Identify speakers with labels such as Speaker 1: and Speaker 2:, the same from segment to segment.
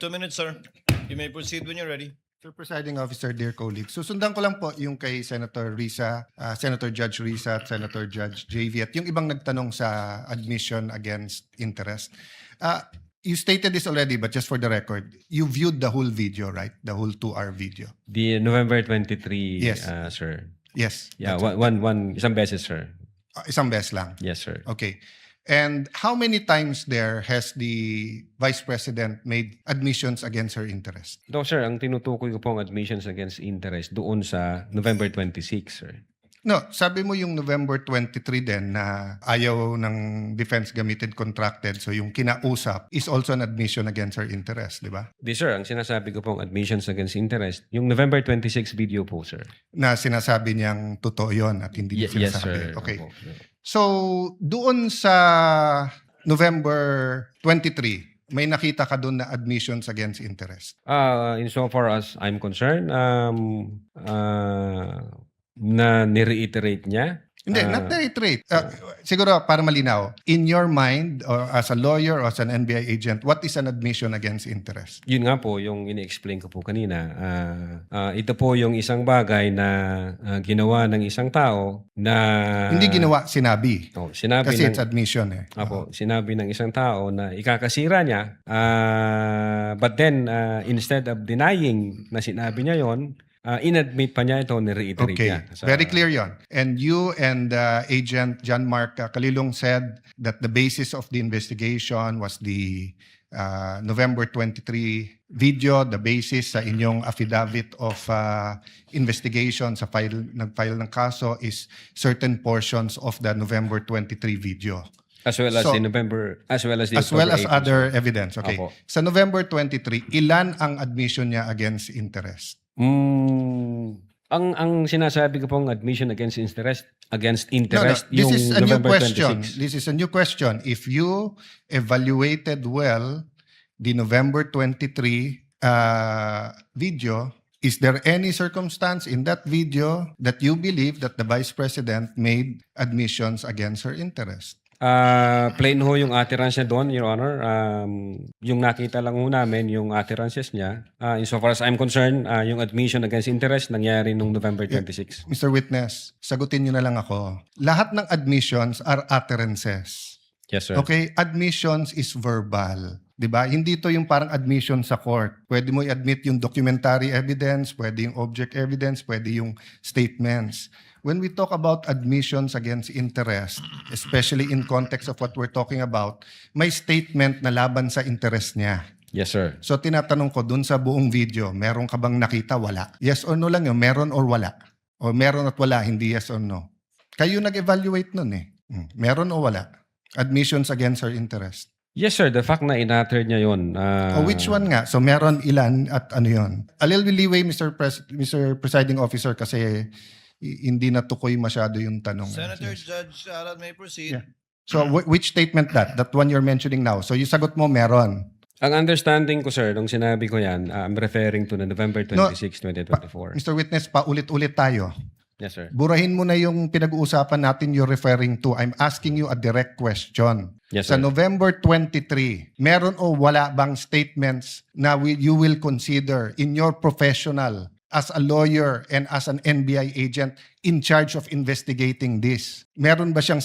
Speaker 1: 2 minutes, sir. You may proceed when you're ready.
Speaker 2: Sir Presiding Officer, dear colleagues, susundan ko lang po yung kay Senator Risa, Senator Judge Risa at Senator Judge JV at yung ibang nagtanong sa admission against interest. You stated this already, but just for the record, you viewed the whole video, right? The whole 2-hour video.
Speaker 3: The November 23,
Speaker 2: Yes.
Speaker 3: Sir.
Speaker 2: Yes.
Speaker 3: Yeah,
Speaker 2: that's it.
Speaker 3: isang beses, sir.
Speaker 2: Isang beses lang.
Speaker 3: Yes, sir.
Speaker 2: Okay. And how many times there has the Vice President made admissions against her interest?
Speaker 3: No, sir, ang tinutukoy ko pong admissions against interest doon sa November 26, sir.
Speaker 2: No, sabi mo yung November 23 din na ayaw ng defense gamitin contracted. So yung kinausap is also an admission against her interest, di ba?
Speaker 3: Di, sir, ang sinasabi ko pong admissions against interest, yung November 26 video po, sir.
Speaker 2: Na sinasabi niyang totoo yon at hindi niya
Speaker 3: Yes,
Speaker 2: sinasabi.
Speaker 3: sir.
Speaker 2: Okay.
Speaker 3: Opo.
Speaker 2: So doon sa November 23, may nakita ka doon na admissions against interest.
Speaker 3: Insofar as I'm concerned, na nireiterate niya.
Speaker 2: Hindi, not reiterate. Siguro para malinaw, in your mind or as a lawyer or as an NBI agent, what is an admission against interest?
Speaker 3: Yun nga po, yung ini-explain ko po kanina. Ito po yung isang bagay na ginawa ng isang tao na...
Speaker 2: Hindi ginawa, sinabi.
Speaker 3: Sinabi
Speaker 2: Kasi
Speaker 3: ng,
Speaker 2: it's admission eh.
Speaker 3: sinabi ng isang tao na ikakasira niya. But then, instead of denying na sinabi niya yon, inadmit pa niya ito, ni-reiterate
Speaker 2: Okay,
Speaker 3: niya.
Speaker 2: very clear yon. And you and Agent John Mark Kalilong said that the basis of the investigation was the November 23 video, the basis sa inyong affidavit of investigation sa nag-file ng kaso is certain portions of the November 23 video.
Speaker 3: As well as the November, as well as the
Speaker 2: As well as
Speaker 3: October 18,
Speaker 2: other
Speaker 3: sir.
Speaker 2: evidence. Okay.
Speaker 3: Apo.
Speaker 2: Sa November 23, ilan ang admission niya against interest?
Speaker 3: Ang sinasabi ko pong admission against interest,
Speaker 2: This
Speaker 3: yung
Speaker 2: is a new
Speaker 3: November
Speaker 2: question.
Speaker 3: 26.
Speaker 2: This is a new question. If you evaluated well the November 23 video, is there any circumstance in that video that you believe that the Vice President made admissions against her interest?
Speaker 3: Plain ho yung utterances niya doon, Your Honor. Yung nakita lang ho namin, yung utterances niya. Insofar as I'm concerned, yung admission against interest nangyari nung November 26.
Speaker 2: Mr. Witness, sagutin niyo na lang ako. Lahat ng admissions are utterances.
Speaker 3: Yes, sir.
Speaker 2: Okay, admissions is verbal. 'Di ba? Hindi to yung parang admission sa court. Pwede mo i-admit yung documentary evidence, pwede yung object evidence, pwede yung statements. When we talk about admissions against interest, especially in context of what we're talking about, may statement na laban sa interest niya.
Speaker 3: Yes, sir.
Speaker 2: So tinatanong ko dun sa buong video, meron ka bang nakita? Wala. Yes or no lang yun, meron or wala. O meron at wala, hindi yes or no. Kayo nag-evaluate nun eh. Meron o wala. Admissions against her interest.
Speaker 3: Yes, sir. The fact na in-utter niya yun.
Speaker 2: Which one nga? So meron ilan at ano yun? A little leeway, Mr. Presiding Officer, kasi hindi natukoy masyado yung tanong.
Speaker 1: Senator
Speaker 2: Yes.
Speaker 1: Judge Arat may proceed.
Speaker 2: Yeah. So which statement that? That one you're mentioning now. So yung sagot mo meron.
Speaker 3: Ang understanding ko, sir, nung sinabi ko yan, I'm referring to the November 26, 2024.
Speaker 2: Mr. Witness, paulit-ulit tayo.
Speaker 3: Yes, sir.
Speaker 2: Burahin mo na yung pinag-uusapan natin you're referring to. I'm asking you a direct question.
Speaker 3: Yes,
Speaker 2: Sa
Speaker 3: sir.
Speaker 2: November 23, meron o wala bang statements na you will consider in your professional as a lawyer and as an NBI agent in charge of investigating this? Meron ba siyang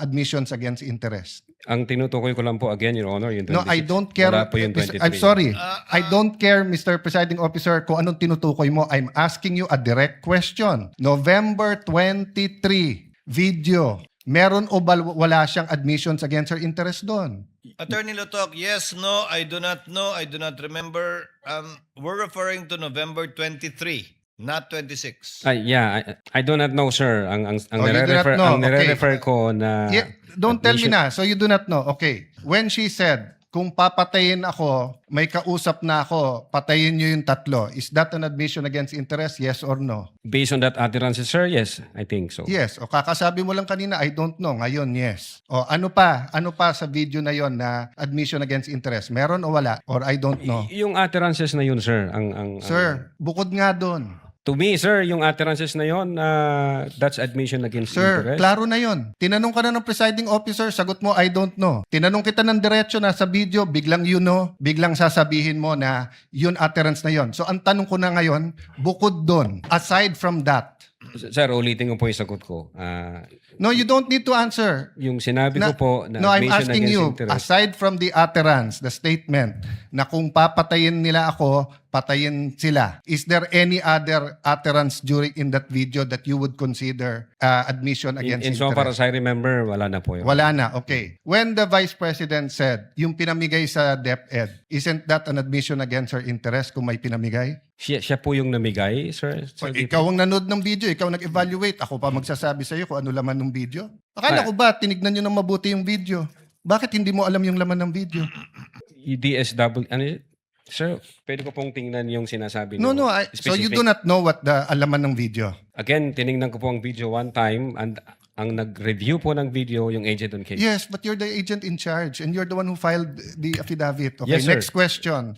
Speaker 2: admissions against interest?
Speaker 3: Ang tinutukoy ko lang po again, Your Honor, yung 26.
Speaker 2: No, I don't care.
Speaker 3: Wala po yung 23.
Speaker 2: I'm sorry. I don't care, Mr. Presiding Officer, kung anong tinutukoy mo. I'm asking you a direct question. November 23 video. Meron o wala siyang admissions against her interest doon?
Speaker 1: Attorney Lotok, yes, no, I do not know, I do not remember. We're referring to November 23, not 26.
Speaker 3: I do not know, sir. Ang
Speaker 2: you do not know.
Speaker 3: ang nire-refer ko na...
Speaker 2: Yeah, don't tell me
Speaker 3: admission-
Speaker 2: na. So you do not know. Okay. When she said, kung papatayin ako, may kausap na ako, patayin niyo yung tatlo. Is that an admission against interest? Yes or no?
Speaker 3: Based on that utterance, sir, yes, I think so.
Speaker 2: Yes. O kakasabi mo lang kanina, I don't know. Ngayon, yes. O ano pa? Ano pa sa video na yon na admission against interest? Meron o wala? Or I don't know?
Speaker 3: Yung utterances na yun, sir, ang
Speaker 2: Sir, bukod nga doon.
Speaker 3: To me, sir, yung utterances na yon, that's admission against
Speaker 2: Sir,
Speaker 3: interest.
Speaker 2: klaro na yon. Tinanong ka na ng presiding officer, sagot mo, I don't know. Tinanong kita ng diretso na sa video, biglang you know, biglang sasabihin mo na yun utterance na yon. So ang tanong ko na ngayon, bukod doon, aside from that,
Speaker 3: Sir, ulitin ko po yung sagot ko.
Speaker 2: no, you don't need to answer.
Speaker 3: Yung sinabi ko po na
Speaker 2: No, I'm
Speaker 3: admission
Speaker 2: asking
Speaker 3: against
Speaker 2: you,
Speaker 3: interest.
Speaker 2: aside from the utterance, the statement, na kung papatayin nila ako, patayin sila. Is there any other utterance during in that video that you would consider admission against
Speaker 3: In so
Speaker 2: interest?
Speaker 3: far as I remember, wala na po yun.
Speaker 2: Wala na, okay. When the Vice President said, yung pinamigay sa DepEd, isn't that an admission against her interest kung may pinamigay?
Speaker 3: Siya po yung namigay, sir.
Speaker 2: So, ikaw ang nanood ng video, ikaw nag-evaluate, ako pa magsasabi sa iyo kung ano laman ng video. Akala ko ba, tinignan nyo ng mabuti yung video? Bakit hindi mo alam yung laman ng video?
Speaker 3: DSW, ano yun? Sir, pwede ko pong tingnan yung sinasabi
Speaker 2: No,
Speaker 3: niyo.
Speaker 2: so you do not know what the laman ng video?
Speaker 3: Again, tinignan ko po ang video one time and ang nag-review po ng video yung agent on case.
Speaker 2: Yes, but you're the agent in charge and you're the one who filed the affidavit. Okay,
Speaker 3: Yes, sir.
Speaker 2: next question.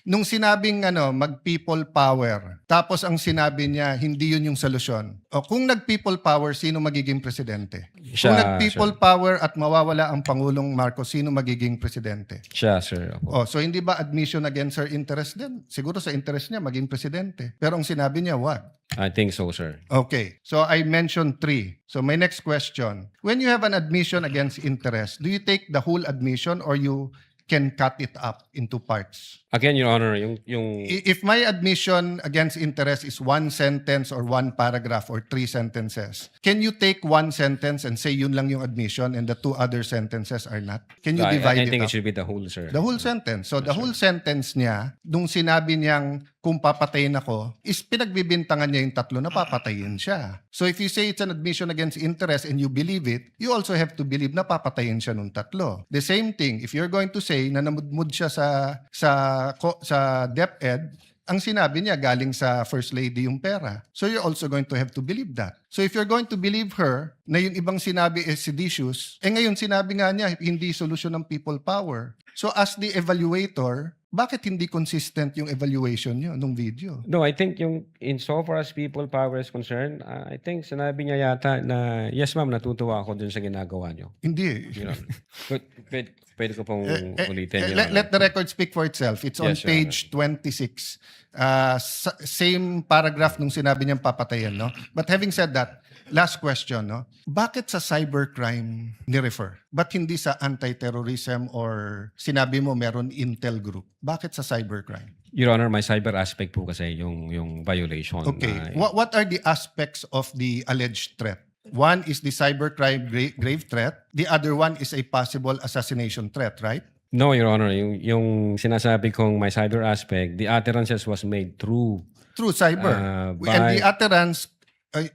Speaker 2: Nung sinabing mag-people power, tapos ang sinabi niya, hindi yun yung solusyon. O kung nag-people power, sino magiging presidente? Kung
Speaker 3: Siya,
Speaker 2: nag-people power at mawawala ang Pangulong Marcos, sino magiging presidente?
Speaker 3: Siya, sir. Opo.
Speaker 2: So hindi ba admission against her interest din? Siguro sa interest niya, maging presidente. Pero ang sinabi niya, wag.
Speaker 3: I think so, sir.
Speaker 2: Okay. So I mentioned 3. So my next question. When you have an admission against interest, do you take the whole admission or you can cut it up into parts?
Speaker 3: Again, Your Honor, yung
Speaker 2: If my admission against interest is 1 sentence or 1 paragraph or 3 sentences, can you take 1 sentence and say yun lang yung admission and the 2 other sentences are not? Can you divide
Speaker 3: I think
Speaker 2: it
Speaker 3: it
Speaker 2: up?
Speaker 3: should be the whole, sir.
Speaker 2: The whole sentence. So the whole sentence niya, nung sinabi niyang kung papatayin ako, is pinagbibintangan niya yung 3 na papatayin siya. So if you say it's an admission against interest and you believe it, you also have to believe na papatayin siya nung 3. The same thing, if you're going to say na namudmud siya sa DepEd, ang sinabi niya galing sa First Lady yung pera. So you're also going to have to believe that. So if you're going to believe her na yung ibang sinabi is seditious, ngayon sinabi nga niya hindi solusyon ng people power. So as the evaluator, bakit hindi consistent yung evaluation niyo nung video?
Speaker 3: No, I think yung in so far as people power is concerned, I think sinabi niya yata na, yes ma'am, natutuwa ako dun sa ginagawa niyo.
Speaker 2: Hindi.
Speaker 3: You know, pwede ko pong ulitin. Your
Speaker 2: Let
Speaker 3: Honor.
Speaker 2: the record speak for itself. It's on
Speaker 3: Yes, Your
Speaker 2: page 26. Same paragraph nung sinabi niyang papatayin, no? But having said that, last question, no? Bakit sa cybercrime ni-refer? Ba't hindi sa anti-terrorism or sinabi mo meron intel group? Bakit sa cybercrime?
Speaker 3: Your Honor, my cyber aspect po kasi yung violation.
Speaker 2: Okay. What are the aspects of the alleged threat? One is the cybercrime grave threat. The other one is a possible assassination threat, right?
Speaker 3: No, Your Honor, yung sinasabi kong my cyber aspect, the utterances was made through
Speaker 2: Through cyber. And the utterance,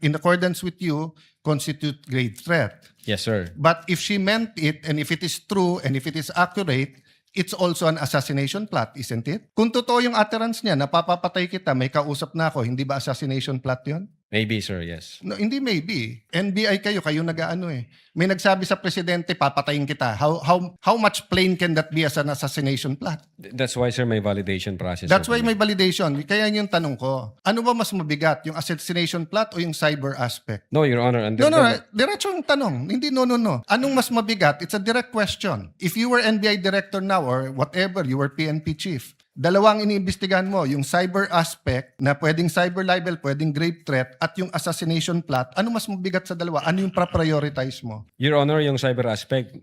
Speaker 2: in accordance with you, constitute grave threat.
Speaker 3: Yes, sir.
Speaker 2: But if she meant it, and if it is true, and if it is accurate, it's also an assassination plot, isn't it? Kung totoo yung utterance niya, napapapatay kita, may kausap na ako, hindi ba assassination plot yun?
Speaker 3: Maybe, sir, yes.
Speaker 2: No, hindi maybe. NBI kayo nag-aano eh. May nagsabi sa presidente, papatayin kita. How much plain can that be as an assassination plot?
Speaker 3: That's why, sir, may validation process.
Speaker 2: That's
Speaker 3: sir,
Speaker 2: why may validation. Kaya yun yung tanong ko. Ano ba mas mabigat? Yung assassination plot o yung cyber aspect?
Speaker 3: No, Your Honor.
Speaker 2: No, diretso yung tanong. Hindi no. Anong mas mabigat? It's a direct question. If you were NBI director now or whatever, you were PNP chief, dalawang iniimbestigahan mo, yung cyber aspect na pwedeng cyber libel, pwedeng grave threat, at yung assassination plot, ano mas mabigat sa dalawa? Ano yung prioritize mo?
Speaker 3: Your Honor, yung cyber aspect,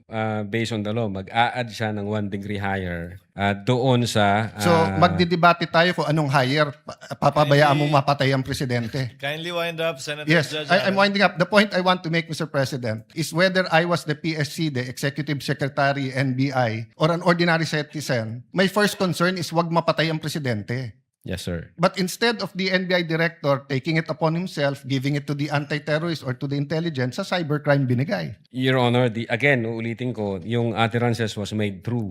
Speaker 3: based on the law, mag-a-add siya ng 1 degree higher doon sa...
Speaker 2: So, magdidebate tayo kung anong higher, papabayaan mong mapatay ang presidente.
Speaker 1: Kindly wind up, Senator
Speaker 2: Yes,
Speaker 1: Judge.
Speaker 2: I'm winding up. The point I want to make, Mr. President, is whether I was the PSC, the Executive Secretary, NBI, or an ordinary citizen, my first concern is wag mapatay ang presidente.
Speaker 3: Yes, sir.
Speaker 2: But instead of the NBI director taking it upon himself, giving it to the anti-terrorist or to the intelligence, sa cybercrime binigay.
Speaker 3: Your Honor, again, uulitin ko, yung utterances was made through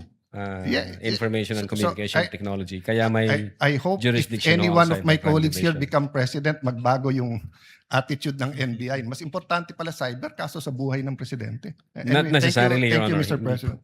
Speaker 3: information and
Speaker 2: So,
Speaker 3: communication technology. Kaya may
Speaker 2: I hope if
Speaker 3: jurisdiction
Speaker 2: any
Speaker 3: on
Speaker 2: one of my
Speaker 3: cybercrime
Speaker 2: colleagues here
Speaker 3: division.
Speaker 2: become president, magbago yung attitude ng NBI. Mas importante pala cyber kaso sa buhay ng presidente.
Speaker 3: Not necessarily,
Speaker 2: Thank you,
Speaker 3: Your
Speaker 2: Mr.
Speaker 3: Honor.
Speaker 2: President.